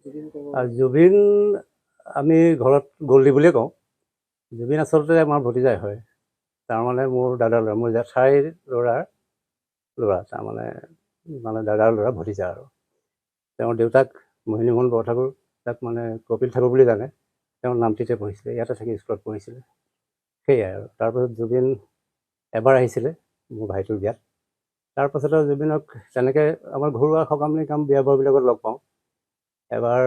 জুবিন আমি ঘৰত গল্ডি বুলিয়ে কওঁ। জুবিন আচলতে আমাৰ ভতিজাই হয়। তাৰমানে মোৰ দাদাৰ ল'ৰা, মোৰ জেঠাইৰ ল'ৰা তাৰমানে দাদাৰ ল'ৰা ভতিজা আৰু তেওঁৰ দেউতাক মোহিনীমোহন বৰঠাকুৰ, তাক মানে কপিল ঠাকুৰ বুলি জানে। তেওঁৰ নামটিতে পঢ়িছিলে, ইয়াতে থাকি স্কুলত পঢ়িছিলে। সেয়াই আৰু তাৰপাছত জুবিন এবাৰ আহিছিলে মোৰ ভাইটোৰ বিয়াত। তাৰপাছত আৰু জুবিনক তেনেকৈ আমাৰ ঘৰুৱা সকাম নিকাম বিয়া বাৰবিলাকত লগ পাওঁ। এবাৰ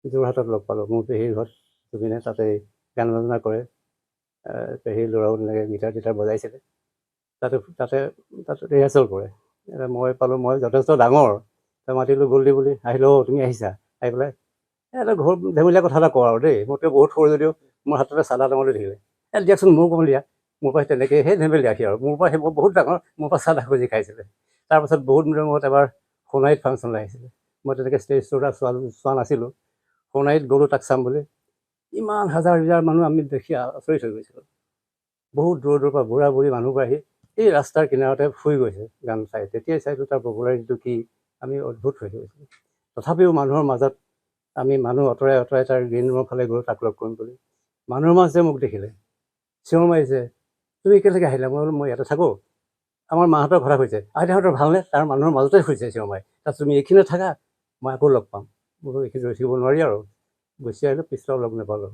যোৰহাটত লগ পালোঁ, মোৰ পেহীৰ ঘৰত জুবিনে তাতে গান বাজনা কৰে। পেহীৰ ল'ৰাও তেনেকৈ গীটাৰ চিটাৰ বজাইছিলে, তাতে ৰিহাৰ্চেল কৰে। মই পালোঁ, মই যথেষ্ট ডাঙৰ, মাতিলোঁ গল্ডি বুলি, আহিলোঁ, তুমি আহিছা, আহি পেলাই এটা ঘৰ ধেমেলীয়া কথা এটা কওঁ আৰু দেই, মোতকৈ বহুত সৰু যদিও মোৰ হাততে চাদা তামোলি থাকিলে, দিয়কচোন মোৰ কওঁ দিয়া, মোৰ পৰা তেনেকৈ সেই ধেমেলীয়া সি আৰু মোৰ পৰা সেই বহুত ডাঙৰ, মোৰ পৰা চাদা খুজি খাইছিলে। তাৰপাছত বহুত দিনৰ মূৰত এবাৰ সোণাৰীত ফাংচনলৈ আহিছিলে। মই তেনেকৈ ষ্টেজ শ্ব' এটা চোৱা নাছিলোঁ। সোণাৰীত গ'লোঁ তাক চাম বুলি, ইমান হাজাৰ মানুহ আমি দেখি আচৰিত হৈ গৈছিলোঁ। বহুত দূৰৰ পৰা বুঢ়া বুঢ়ী মানুহবোৰ আহি এই ৰাস্তাৰ কিনাৰতে শুই গৈছে গান চাই। তেতিয়াই চাইছোঁ তাৰ পপুলাৰিটিটো কি, আমি অদ্ভুত হৈ গৈছিলোঁ। তথাপিও মানুহৰ মাজত আমি মানুহ অঁতৰাই তাৰ গ্ৰীণ ৰুমৰ ফালে গ'লোঁ তাক লগ কৰিম বুলি। মানুহৰ মাজতে মোক দেখিলে, চিঞৰ মাৰিছে, তুমি একেলগে আহিলা? মই বোলো মই ইয়াতে থাকোঁ, আমাৰ মাহঁতৰ কথা কৈছে, আইতাহঁতৰ ভালনে? তাৰ মানুহৰ মাজতে শুইছে চিঞৰ মাৰি, তাত তুমি এইখিনিতে থাকা, মই আকৌ লগ পাম। বোলো এইখিনি ৰখিব নোৱাৰি আৰু গুচি আহিলোঁ, পিছতো লগ নাপালোঁ।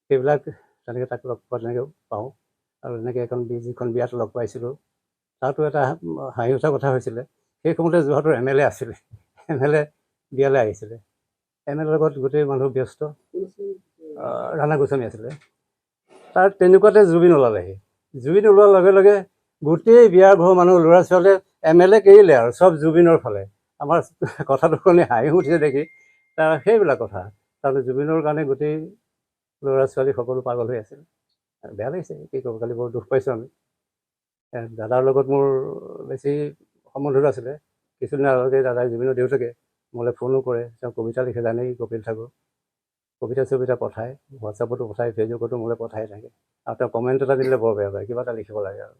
সেইবিলাক তেনেকৈ তাক লগ পোৱা তেনেকৈ পাওঁ। আৰু এনেকৈ যিখন বিয়াত লগ পাইছিলোঁ, তাতো এটা হাঁহি উঠা কথা হৈছিলে। সেই সময়তে যোৰহাটৰ MLA আছিলে, MLA বিয়ালৈ আহিছিলে। MLA লগত গোটেই মানুহ ব্যস্ত, ৰাণা গোস্বামী আছিলে। তাৰ তেনেকুৱাতে জুবিন ওলালেহি। জুবিন ওলোৱাৰ লগে লগে গোটেই বিয়াৰ ঘৰৰ মানুহ, ল'ৰা ছোৱালীয়ে MLA এৰিলে আৰু চব জুবিনৰ ফালে। আমাৰ কথাটো শুনি হাঁহি উঠিছে দেখি, সেইবিলাক কথা। তাৰপিছত জুবিনৰ কাৰণে গোটেই ল'ৰা ছোৱালী সকলো পাগল হৈ আছিল। বেয়া লাগিছে, কি ক'ব, কালি বৰ দুখ পাইছোঁ আমি। দাদাৰ লগত মোৰ বেছি সম্বন্ধ আছিলে। কিছুদিন আগতে দাদাই জুবিনৰ দেউতাকে মোলৈ ফোনো কৰে, তেওঁ কবিতা লিখে, জানেই কপিল ঠাকুৰ, কবিতা চবিতা পঠায়, হোৱাটছআপতো পঠায়, ফেচবুকতো মোলৈ পঠাই থাকে। আৰু তেওঁ কমেণ্ট এটা দিলে বৰ বেয়া পায়, কিবা এটা লিখিব লাগে আৰু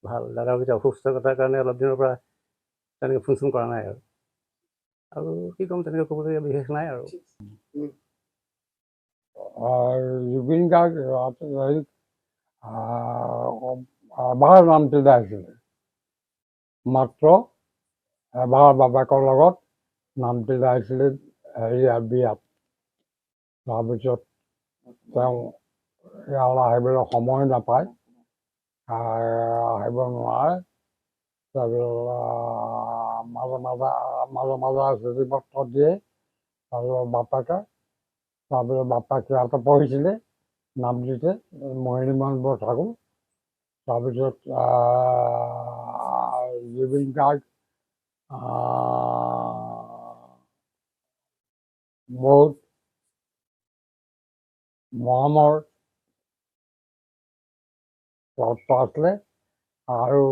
ভাল। দাদাৰ এতিয়া অসুস্থতাৰ কাৰণে অলপ দিনৰ পৰা তেনেকৈ ফোন চোন কৰা নাই আৰু কি ক'ম, তেনেকৈ ক'বলগীয়া বিশেষ নাই আৰু। জুবিন গাৰ্গ এবাৰ নামটো আহিছিলে, মাত্ৰ এবাৰ বাবাকৰ লগত নামটো আহিছিলে বিয়াত। তাৰপিছত তেওঁ ইয়ালৈ আহিবলৈ সময় নাপায়, আহিব নোৱাৰে। তাৰপিছত মাজে চিঠি পত্ৰ দিয়ে আৰু বাপেকে। তাৰপিছত বাপাক ইয়াতে পঢ়িছিলে নামটিতে, মোহিনীমোহন বৰঠাকুৰ। তাৰপিছত জুবিন গাৰ্গ বহুত মৰমৰ পাত্ৰ আছিলে আৰু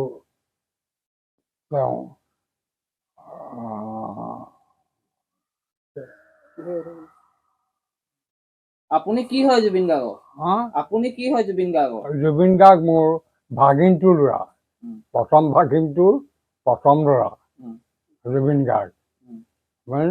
তেওঁ আপুনি কি হয় জুবিন গাৰ্গৰ? আপুনি কি হয় জুবিন গাৰ্গৰ? জুবিন গাৰ্গ মোৰ ভাগিনটোৰ ল'ৰা, প্ৰথম ভাগিনটোৰ প্ৰথম ল'ৰা জুবিন গাৰ্গ।